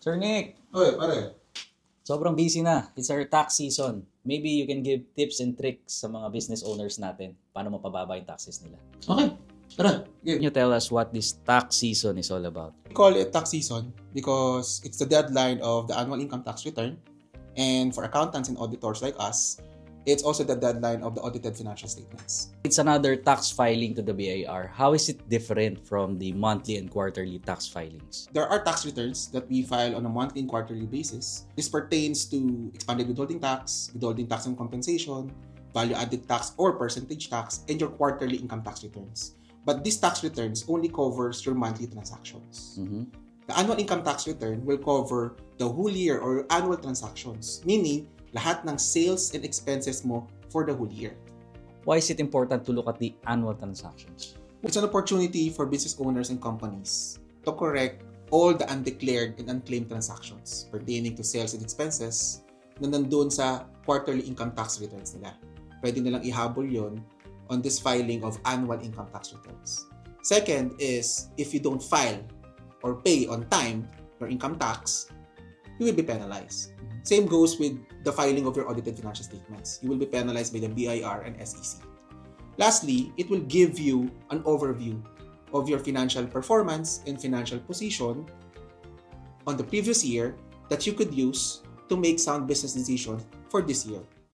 Sir Nick, Oy, pare. sobrang busy na. It's our tax season. Maybe you can give tips and tricks sa mga business owners natin paano mapababa yung taxes nila. Okay, tara. Can you tell us what this tax season is all about? We call it tax season because it's the deadline of the annual income tax return. And for accountants and auditors like us, it's also the deadline of the audited financial statements. It's another tax filing to the BIR. How is it different from the monthly and quarterly tax filings? There are tax returns that we file on a monthly and quarterly basis. This pertains to expanded withholding tax on compensation, value-added tax or percentage tax, and your quarterly income tax returns. But these tax returns only covers your monthly transactions. The annual income tax return will cover the whole year or annual transactions, meaning lahat ng sales and expenses mo for the whole year. Why is it important to look at the annual transactions? It's an opportunity for business owners and companies to correct all the undeclared and unclaimed transactions pertaining to sales and expenses na nandun sa quarterly income tax returns nila. Pwede nilang ihabol yon on this filing of annual income tax returns. Second is, if you don't file or pay on time your income tax, you will be penalized. Same goes with the filing of your audited financial statements. You will be penalized by the BIR and SEC. Lastly, it will give you an overview of your financial performance and financial position on the previous year that you could use to make sound business decisions for this year.